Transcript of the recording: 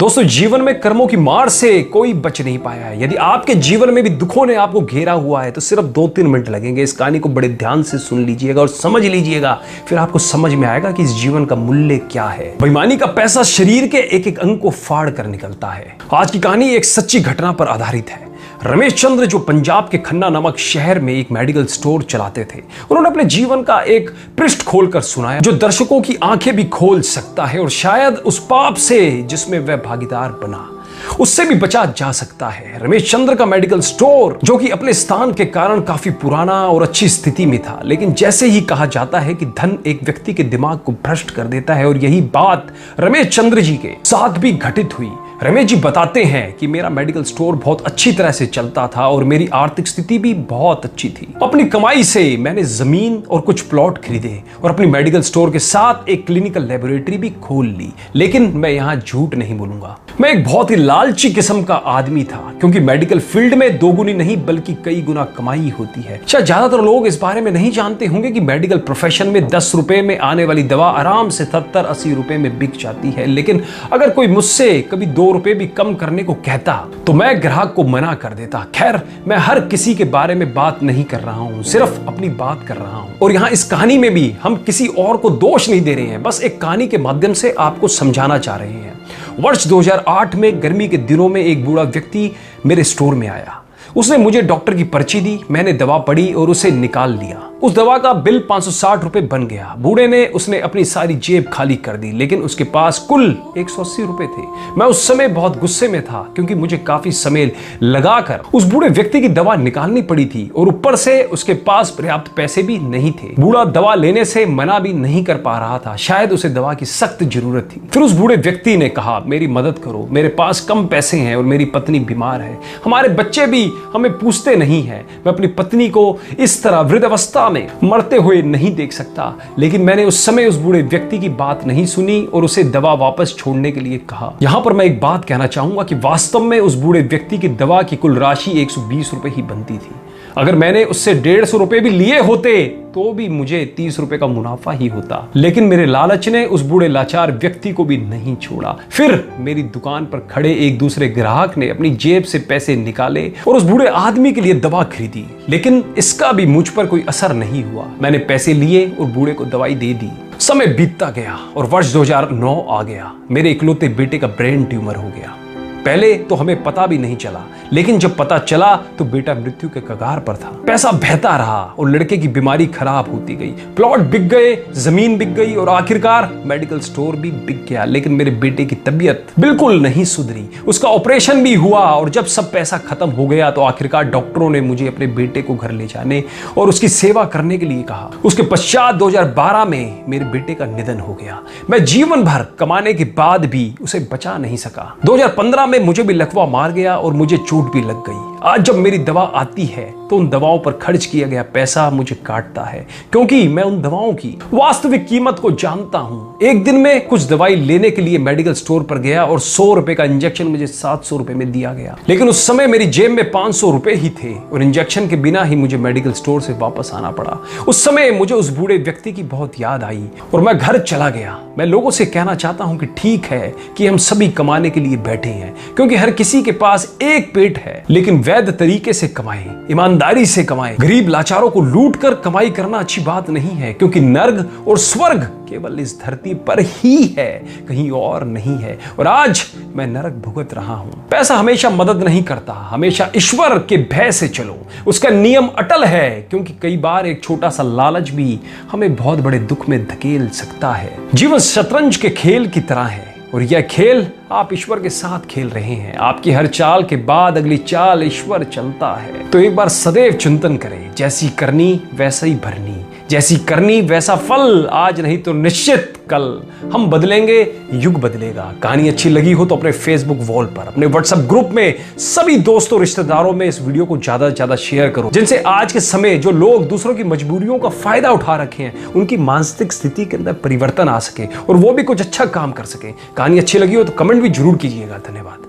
दोस्तों, जीवन में कर्मों की मार से कोई बच नहीं पाया है। यदि आपके जीवन में भी दुखों ने आपको घेरा हुआ है तो सिर्फ 2-3 मिनट लगेंगे। इस कहानी को बड़े ध्यान से सुन लीजिएगा और समझ लीजिएगा, फिर आपको समझ में आएगा कि इस जीवन का मूल्य क्या है। बेईमानी का पैसा शरीर के एक एक अंग को फाड़ कर निकलता है। आज की कहानी एक सच्ची घटना पर आधारित है। रमेश चंद्र, जो पंजाब के खन्ना नामक शहर में एक मेडिकल स्टोर चलाते थे, उन्होंने अपने जीवन का एक पृष्ठ खोलकर सुनाया जो दर्शकों की आंखें भी खोल सकता है और शायद उस पाप से जिसमें वह भागीदार बना उससे भी बचा जा सकता है। रमेश चंद्र का मेडिकल स्टोर, जो कि अपने स्थान के कारण काफी पुराना और अच्छी स्थिति में था, लेकिन जैसे ही कहा जाता है कि धन एक व्यक्ति के दिमाग को भ्रष्ट कर देता है, और यही बात रमेश चंद्र जी के साथ भी घटित हुई। रमेश जी बताते हैं कि मेरा मेडिकल स्टोर बहुत अच्छी तरह से चलता था और मेरी आर्थिक स्थिति भी बहुत अच्छी थी। अपनी कमाई से मैंने जमीन और कुछ प्लॉट खरीदे और अपनी मेडिकल स्टोर के साथ एक क्लिनिकल लेबोरेटरी भी खोल ली। लेकिन मैं यहाँ झूठ नहीं बोलूंगा, मैं एक बहुत ही लालची किस्म का आदमी था, क्योंकि मेडिकल फील्ड में दोगुनी नहीं बल्कि कई गुना कमाई होती है। शायद ज्यादातर लोग इस बारे में नहीं जानते होंगे कि मेडिकल प्रोफेशन में 10 रुपए में आने वाली दवा आराम से 70-80 रुपए में बिक जाती है। लेकिन अगर कोई मुझसे कभी 2 रुपए भी कम करने को कहता तो मैं ग्राहक को मना कर देता। खैर, मैं हर किसी के बारे में बात नहीं कर रहा हूं, सिर्फ अपनी बात कर रहा हूं। और यहां इस कहानी में भी हम किसी और को दोष नहीं दे रहे हैं, बस एक कहानी के माध्यम से आपको समझाना चाह रहे हैं। वर्ष 2008 में गर्मी के दिनों में एक बूढ़ा व्यक्ति मेरे स्टोर में आया। उसने मुझे डॉक्टर की पर्ची दी, मैंने दवा पढ़ी और उसे निकाल लिया। उस दवा का बिल 560 रुपए बन गया। बूढ़े ने उसने अपनी सारी जेब खाली कर दी, लेकिन उसके पास कुल 180 रुपए थे। मैं उस समय बहुत गुस्से में था, क्योंकि मुझे काफी समय लगाकर उस बूढ़े व्यक्ति की दवा निकालनी पड़ी थी और ऊपर से उसके पास पर्याप्त पैसे भी नहीं थे। बूढ़ा दवा लेने से मना भी नहीं कर पा रहा था, शायद उसे दवा की सख्त जरूरत थी। फिर उस बूढ़े व्यक्ति ने कहा, मेरी मदद करो, मेरे पास कम पैसे हैं और मेरी पत्नी बीमार है, हमारे बच्चे भी हमें पूछते नहीं है, मैं अपनी पत्नी को इस तरह वृद्धावस्था में मरते हुए नहीं देख सकता। लेकिन मैंने उस समय उस बूढ़े व्यक्ति की बात नहीं सुनी और उसे दवा वापस छोड़ने के लिए कहा। यहां पर मैं एक बात कहना चाहूंगा कि वास्तव में उस बूढ़े व्यक्ति की दवा की कुल राशि 120 रुपए ही बनती थी। अगर मैंने उससे 150 रुपए भी लिए होते तो भी मुझे 30 रुपए का मुनाफा ही होता। लेकिन मेरे लालच ने उस बूढ़े लाचार व्यक्ति को भी नहीं छोड़ा। फिर मेरी दुकान पर खड़े एक दूसरे ग्राहक ने अपनी जेब से पैसे निकाले और उस बूढ़े आदमी के लिए दवा खरीदी, लेकिन इसका भी मुझ पर कोई असर नहीं हुआ। मैंने पैसे लिए और बूढ़े को दवाई दे दी। समय बीतता गया और वर्ष 2009 आ गया। मेरे इकलौते बेटे का ब्रेन ट्यूमर हो गया। पहले तो हमें पता भी नहीं चला, लेकिन जब पता चला तो बेटा मृत्यु के कगार पर था। पैसा बहता रहा और लड़के की बीमारी खराब होती गई। प्लॉट बिक गए, जमीन बिक गई और आखिरकार मेडिकल स्टोर भी बिक गया। लेकिन मेरे बेटे की तबीयत बिल्कुल नहीं सुधरी। उसका ऑपरेशन भी हुआ और जब सब पैसा खत्म हो गया तो आखिरकार डॉक्टरों ने मुझे अपने बेटे को घर ले जाने और उसकी सेवा करने के लिए कहा। उसके पश्चात 2012 में मेरे बेटे का निधन हो गया। मैं जीवन भर कमाने के बाद भी उसे बचा नहीं सका। 2015 में मुझे भी लकवा मार गया और मुझे चोट भी लग गई। आज जब मेरी दवा आती है तो उन दवाओं पर खर्च किया गया पैसा मुझे काटता है, क्योंकि मैं उन दवाओं की वास्तविक कीमत को जानता हूं। एक दिन में कुछ दवाई लेने के लिए मेडिकल स्टोर पर गया और 100 रुपए का इंजेक्शन मुझे 700 रुपए में दिया गया। लेकिन उस समय मेरी जेब में 500 रुपए ही थे और इंजेक्शन के बिना ही मुझे मेडिकल स्टोर से वापस आना पड़ा। उस समय मुझे उस बूढ़े व्यक्ति की बहुत याद आई और मैं घर चला गया। मैं लोगों से कहना चाहता हूं कि ठीक है कि हम सभी कमाने के लिए बैठे हैं, क्योंकि हर किसी के पास एक पेट है, लेकिन वैध तरीके से कमाएं, ईमानदारी से कमाएं। गरीब लाचारों को लूट कर कमाई करना अच्छी बात नहीं है, क्योंकि नर्क और स्वर्ग केवल इस धरती पर ही है, कहीं और नहीं है। और आज मैं नरक भुगत रहा हूं। पैसा हमेशा मदद नहीं करता, हमेशा ईश्वर के भय से चलो, उसका नियम अटल है, क्योंकि कई बार एक छोटा सा लालच भी हमें बहुत बड़े दुख में धकेल सकता है। जीवन शतरंज के खेल की तरह है और यह खेल आप ईश्वर के साथ खेल रहे हैं। आपकी हर चाल के बाद अगली चाल ईश्वर चलता है। तो एक बार सदैव चिंतन करें, जैसी करनी वैसा ही भरनी, जैसी करनी वैसा फल, आज नहीं तो निश्चित कल हम बदलेंगे, युग बदलेगा। कहानी अच्छी लगी हो तो अपने फेसबुक वॉल पर, अपने व्हाट्सएप ग्रुप में सभी दोस्तों रिश्तेदारों में इस वीडियो को ज्यादा से ज्यादा शेयर करो, जिनसे आज के समय जो लोग दूसरों की मजबूरियों का फायदा उठा रखे हैं उनकी मानसिक स्थिति के अंदर परिवर्तन आ सके और वो भी कुछ अच्छा काम कर सके। कहानी अच्छी लगी हो तो कमेंट भी जरूर कीजिएगा। धन्यवाद।